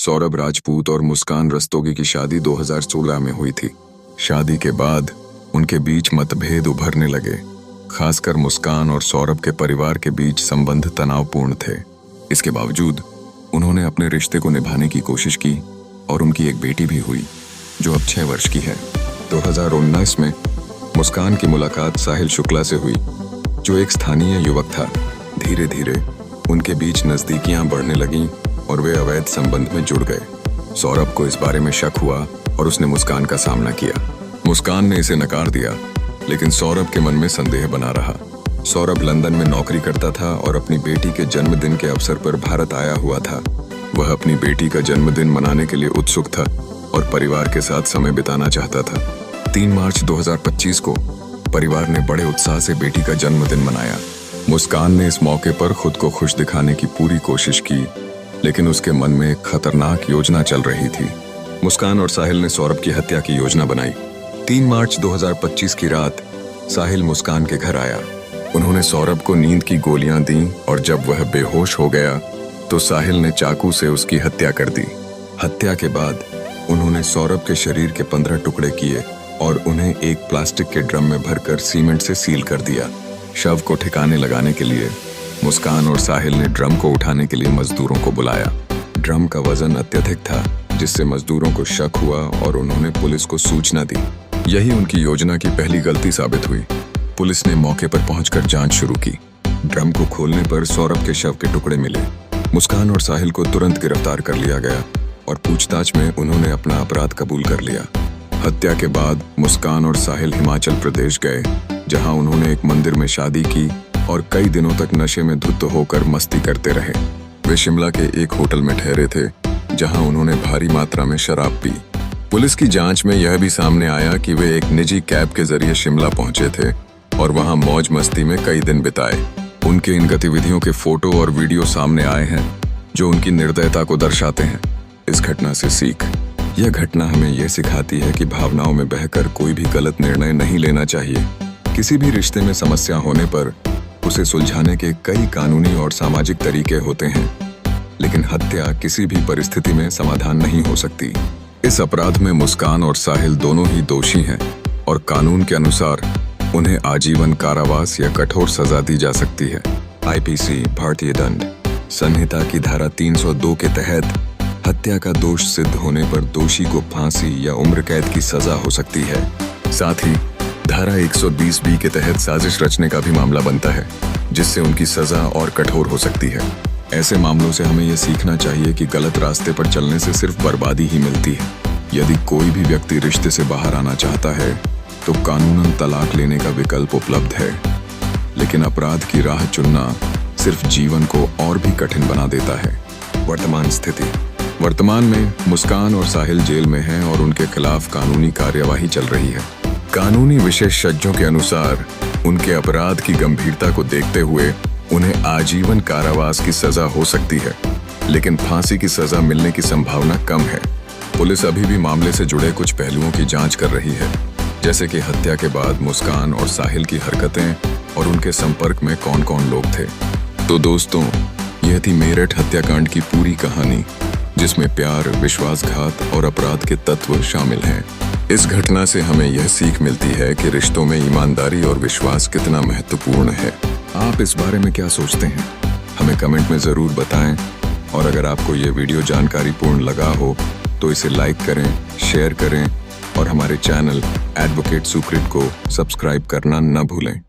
सौरभ राजपूत और मुस्कान रस्तोगी की शादी 2016 में हुई थी। शादी के बाद उनके बीच मतभेद उभरने लगे। खासकर मुस्कान और सौरभ के परिवार के बीच संबंध तनावपूर्ण थे। इसके बावजूद उन्होंने अपने रिश्ते को निभाने की कोशिश की और उनकी एक बेटी भी हुई जो अब 6 वर्ष की है। 2019 में मुस्कान की मुलाकात साहिल शुक्ला से हुई जो एक स्थानीय युवक था। धीरे धीरे उनके बीच नजदीकियां बढ़ने लगीं और वे अवैध संबंध में जुड़ गए। सौरभ को इस बारे में शक हुआ और उसने मुस्कान का सामना किया। मुस्कान ने इसे नकार दिया, लेकिन सौरभ के मन में संदेह बना रहा। सौरभ लंदन में नौकरी करता था और अपनी बेटी के जन्मदिन के अवसर पर भारत आया हुआ था। वह अपनी बेटी का जन्मदिन मनाने के लिए उत्सुक था और परिवार के साथ समय बिताना चाहता था। 3 मार्च 2025 को परिवार ने बड़े उत्साह से बेटी का जन्मदिन मनाया। मुस्कान ने इस मौके पर खुद को खुश दिखाने की पूरी कोशिश की, लेकिन उसके मन में एक खतरनाक योजना चल रही थी। मुस्कान और साहिल ने सौरभ की हत्या की योजना बनाई। 3 मार्च 2025 की रात साहिल मुस्कान के घर आया। उन्होंने सौरभ को नींद की गोलियां दी और जब वह बेहोश हो गया तो साहिल ने चाकू से उसकी हत्या कर दी। हत्या के बाद उन्होंने सौरभ के शरीर के 15 टुकड़े किए और उन्हें एक प्लास्टिक के ड्रम में भरकर सीमेंट से सील कर दिया। शव को ठिकाने लगाने के लिए मुस्कान और साहिल ने ड्रम को उठाने के लिए मजदूरों को बुलाया। ड्रम का वजन अत्यधिक था, जिससे मजदूरों को शक हुआ और उन्होंने पुलिस को सूचना दी। यही उनकी योजना की पहली गलती साबित हुई। पुलिस ने मौके पर पहुंचकर जांच शुरू की। ड्रम को खोलने पर सौरभ के शव के टुकड़े मिले। मुस्कान और साहिल को तुरंत गिरफ्तार कर लिया गया और पूछताछ में उन्होंने अपना अपराध कबूल कर लिया। हत्या के बाद मुस्कान और साहिल हिमाचल प्रदेश गए, जहां उन्होंने एक मंदिर में शादी की और कई दिनों तक नशे में धुत होकर मस्ती करते रहे। वे शिमला के एक होटल में ठहरे थे, जहां उन्होंने भारी मात्रा में शराब पी। पुलिस की जांच में यह भी सामने आया कि वे एक निजी कैब के जरिए शिमला पहुंचे थे और वहां मौज मस्ती में कई दिन बिताए। उनके इन गतिविधियों के फोटो और वीडियो सामने आए हैं, जो उनकी निर्दयता को दर्शाते हैं। इस घटना से सीख, यह घटना हमें यह सिखाती है कि भावनाओं में बहकर कोई भी गलत निर्णय नहीं लेना चाहिए। किसी भी रिश्ते में समस्या होने पर उसे सुलझाने के कई कानूनी और सामाजिक तरीके होते हैं, लेकिन हत्या किसी भी परिस्थिति में समाधान नहीं हो सकती। इस अपराध में मुस्कान और साहिल दोनों ही दोषी हैं और कानून के अनुसार उन्हें आजीवन कारावास या कठोर सजा दी जा सकती है। आईपीसी भारतीय दंड संहिता की धारा 302 के तहत हत्या का दोष सिद्ध होने पर दोषी को फांसी या उम्र कैद की सजा हो सकती है। साथ ही धारा 120B के तहत साजिश रचने का भी मामला बनता है, जिससे उनकी सजा और कठोर हो सकती है। ऐसे मामलों से हमें यह सीखना चाहिए कि गलत रास्ते पर चलने से सिर्फ बर्बादी ही मिलती है। यदि कोई भी व्यक्ति रिश्ते से बाहर आना चाहता है तो कानूनन तलाक लेने का विकल्प उपलब्ध है, लेकिन अपराध की राह चुनना सिर्फ जीवन को और भी कठिन बना देता है। वर्तमान स्थिति: वर्तमान में मुस्कान और साहिल जेल में हैं और उनके खिलाफ कानूनी कार्यवाही चल रही है। कानूनी विशेषज्ञों के अनुसार उनके अपराध की गंभीरता को देखते हुए उन्हें आजीवन कारावास की सजा हो सकती है, लेकिन फांसी की सजा मिलने की संभावना कम है। पुलिस अभी भी मामले से जुड़े कुछ पहलुओं की जांच कर रही है, जैसे कि हत्या के बाद मुस्कान और साहिल की हरकतें और उनके संपर्क में कौन कौन लोग थे। तो दोस्तों, यह थी मेरठ हत्याकांड की पूरी कहानी, जिसमें प्यार, विश्वासघात और अपराध के तत्व शामिल हैं। इस घटना से हमें यह सीख मिलती है कि रिश्तों में ईमानदारी और विश्वास कितना महत्वपूर्ण है। आप इस बारे में क्या सोचते हैं? हमें कमेंट में ज़रूर बताएं, और अगर आपको ये वीडियो जानकारीपूर्ण लगा हो तो इसे लाइक करें, शेयर करें और हमारे चैनल एडवोकेट सुकृत को सब्सक्राइब करना न भूलें।